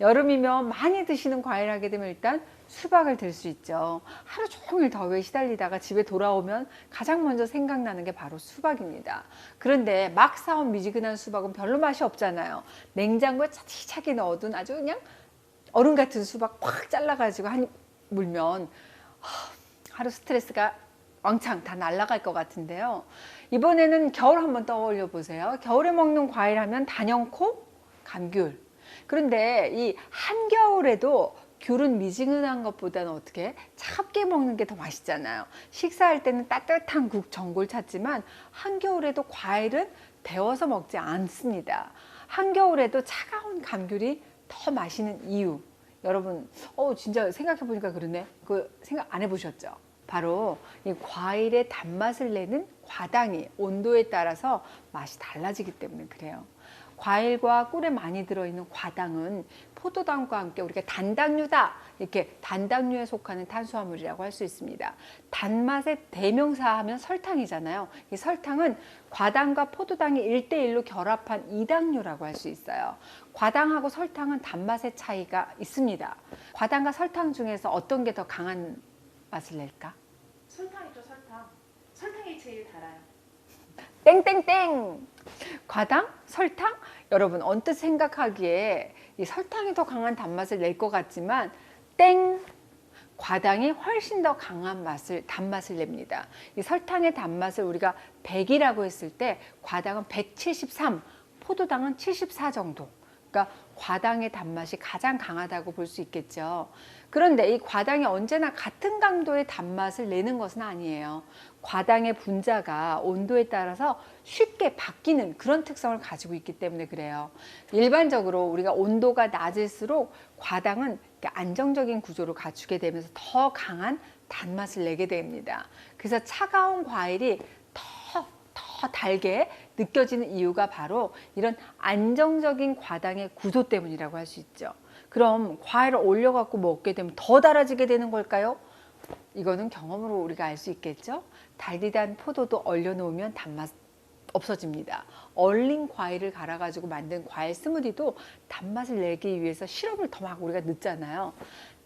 여름이면 많이 드시는 과일 하게 되면 일단 수박을 들 수 있죠. 하루 종일 더위에 시달리다가 집에 돌아오면 가장 먼저 생각나는 게 바로 수박입니다. 그런데 막 사온 미지근한 수박은 별로 맛이 없잖아요. 냉장고에 차디차게 넣어둔 아주 그냥 얼음 같은 수박 팍 잘라가지고 한 입 물면 하루 스트레스가 왕창 다 날아갈 것 같은데요. 이번에는 겨울 한번 떠올려 보세요. 겨울에 먹는 과일 하면 단연코 감귤. 그런데 이 한겨울에도 귤은 미지근한 것보다는 어떻게 차갑게 먹는 게 더 맛있잖아요. 식사할 때는 따뜻한 국, 전골 찾지만 한겨울에도 과일은 데워서 먹지 않습니다. 한겨울에도 차가운 감귤이 더 맛있는 이유. 여러분, 진짜 생각해 보니까 그러네. 그 생각 안 해보셨죠? 바로 이 과일의 단맛을 내는 과당이 온도에 따라서 맛이 달라지기 때문에 그래요. 과일과 꿀에 많이 들어있는 과당은 포도당과 함께 우리가 단당류다 이렇게 단당류에 속하는 탄수화물이라고 할 수 있습니다. 단맛의 대명사 하면 설탕이잖아요. 이 설탕은 과당과 포도당이 1대1로 결합한 이당류라고 할 수 있어요. 과당하고 설탕은 단맛의 차이가 있습니다. 과당과 설탕 중에서 어떤 게 더 강한 맛을 낼까? 설탕이죠, 설탕. 설탕이 제일 달아요. 땡땡땡! 과당? 설탕? 여러분 언뜻 생각하기에 이 설탕이 더 강한 단맛을 낼 것 같지만 땡! 과당이 훨씬 더 강한 단맛을 냅니다. 이 설탕의 단맛을 우리가 100이라고 했을 때 과당은 173, 포도당은 74 정도. 그러니까 과당의 단맛이 가장 강하다고 볼 수 있겠죠. 그런데 이 과당이 언제나 같은 강도의 단맛을 내는 것은 아니에요. 과당의 분자가 온도에 따라서 쉽게 바뀌는 그런 특성을 가지고 있기 때문에 그래요. 일반적으로 우리가 온도가 낮을수록 과당은 안정적인 구조를 갖추게 되면서 더 강한 단맛을 내게 됩니다. 그래서 차가운 과일이 더 달게 느껴지는 이유가 바로 이런 안정적인 과당의 구조 때문이라고 할 수 있죠. 그럼 과일을 올려갖고 먹게 되면 더 달아지게 되는 걸까요? 이거는 경험으로 우리가 알 수 있겠죠. 달디단 포도도 얼려놓으면 단맛 없어집니다. 얼린 과일을 갈아가지고 만든 과일 스무디도 단맛을 내기 위해서 시럽을 더 막 우리가 넣잖아요.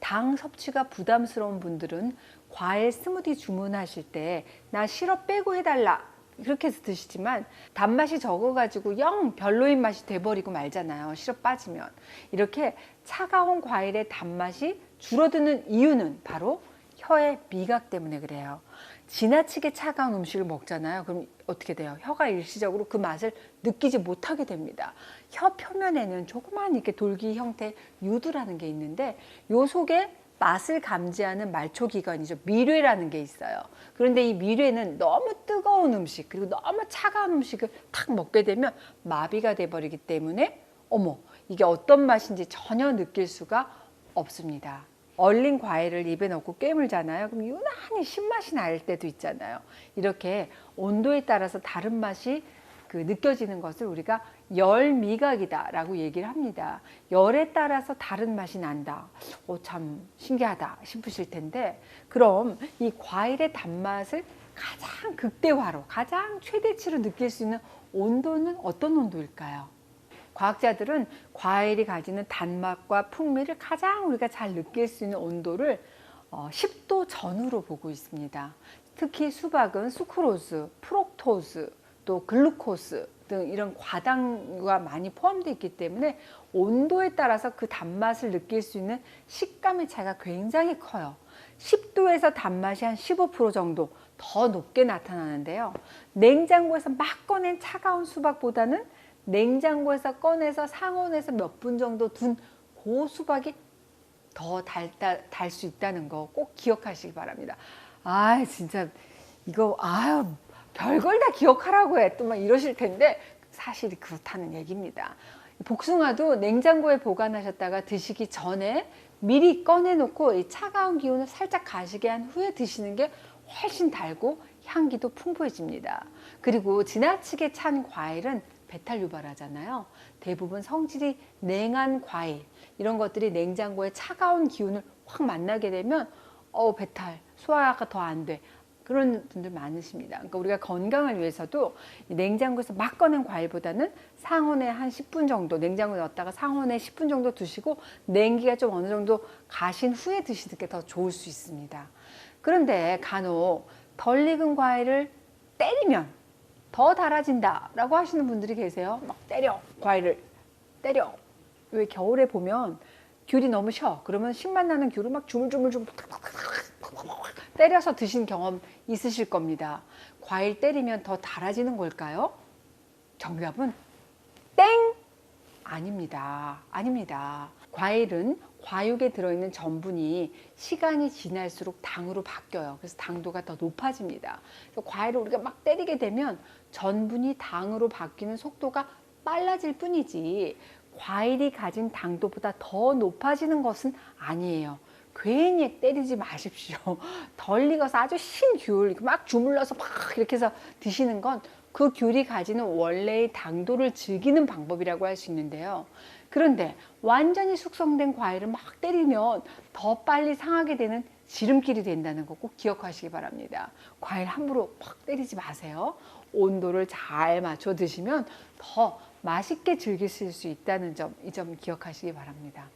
당 섭취가 부담스러운 분들은 과일 스무디 주문하실 때 나 시럽 빼고 해달라 그렇게 해서 드시지만 단맛이 적어가지고 영 별로인 맛이 돼버리고 말잖아요. 시럽 빠지면. 이렇게 차가운 과일의 단맛이 줄어드는 이유는 바로 혀의 미각 때문에 그래요. 지나치게 차가운 음식을 먹잖아요. 그럼 어떻게 돼요? 혀가 일시적으로 그 맛을 느끼지 못하게 됩니다. 혀 표면에는 조그만 이렇게 돌기 형태의 유두라는 게 있는데 요 속에 맛을 감지하는 말초기관이죠. 미뢰라는 게 있어요. 그런데 이 미뢰는 너무 뜨거운 음식 그리고 너무 차가운 음식을 탁 먹게 되면 마비가 돼버리기 때문에 어머 이게 어떤 맛인지 전혀 느낄 수가 없습니다. 얼린 과일을 입에 넣고 깨물잖아요. 그럼 유난히 신맛이 날 때도 있잖아요. 이렇게 온도에 따라서 다른 맛이 느껴지는 것을 우리가 열 미각이다 라고 얘기를 합니다. 열에 따라서 다른 맛이 난다. 참 신기하다 싶으실 텐데 그럼 이 과일의 단맛을 가장 극대화로 가장 최대치로 느낄 수 있는 온도는 어떤 온도일까요? 과학자들은 과일이 가지는 단맛과 풍미를 가장 우리가 잘 느낄 수 있는 온도를 10도 전후로 보고 있습니다. 특히 수박은 수크로스, 프록토스, 또 글루코스 등 이런 과당과 많이 포함되어 있기 때문에 온도에 따라서 그 단맛을 느낄 수 있는 식감의 차이가 굉장히 커요. 10도에서 단맛이 한 15% 정도 더 높게 나타나는데요. 냉장고에서 막 꺼낸 차가운 수박보다는 냉장고에서 꺼내서 상온에서 몇 분 정도 둔 그 수박이 더 달 수 있다는 거 꼭 기억하시기 바랍니다. 진짜 이거 별걸 다 기억하라고 해 또 막 이러실 텐데 사실이 그렇다는 얘기입니다. 복숭아도 냉장고에 보관하셨다가 드시기 전에 미리 꺼내놓고 이 차가운 기운을 살짝 가시게 한 후에 드시는 게 훨씬 달고 향기도 풍부해집니다. 그리고 지나치게 찬 과일은 배탈 유발하잖아요. 대부분 성질이 냉한 과일 이런 것들이 냉장고에 차가운 기운을 확 만나게 되면 배탈, 소화가 더 안 돼. 그런 분들 많으십니다. 그러니까 우리가 건강을 위해서도 이 냉장고에서 막 꺼낸 과일보다는 상온에 한 10분 정도 냉장고에 넣었다가 상온에 10분 정도 두시고 냉기가 좀 어느 정도 가신 후에 드시는 게 더 좋을 수 있습니다. 그런데 간혹 덜 익은 과일을 때리면 더 달아진다라고 하시는 분들이 계세요. 막 때려, 과일을 때려. 왜 겨울에 보면 귤이 너무 셔. 그러면 신맛 나는 귤을 막 주물주물 때려서 드신 경험 있으실 겁니다. 과일 때리면 더 달아지는 걸까요? 정답은 땡! 아닙니다. 아닙니다. 과일은 과육에 들어있는 전분이 시간이 지날수록 당으로 바뀌어요. 그래서 당도가 더 높아집니다. 그래서 과일을 우리가 막 때리게 되면 전분이 당으로 바뀌는 속도가 빨라질 뿐이지 과일이 가진 당도보다 더 높아지는 것은 아니에요. 괜히 때리지 마십시오. 덜 익어서 아주 신 귤 막 주물러서 막 이렇게 해서 드시는 건 그 귤이 가지는 원래의 당도를 즐기는 방법이라고 할 수 있는데요. 그런데 완전히 숙성된 과일을 막 때리면 더 빨리 상하게 되는 지름길이 된다는 거 꼭 기억하시기 바랍니다. 과일 함부로 막 때리지 마세요. 온도를 잘 맞춰 드시면 더 맛있게 즐기실 수 있다는 점, 이 점 기억하시기 바랍니다.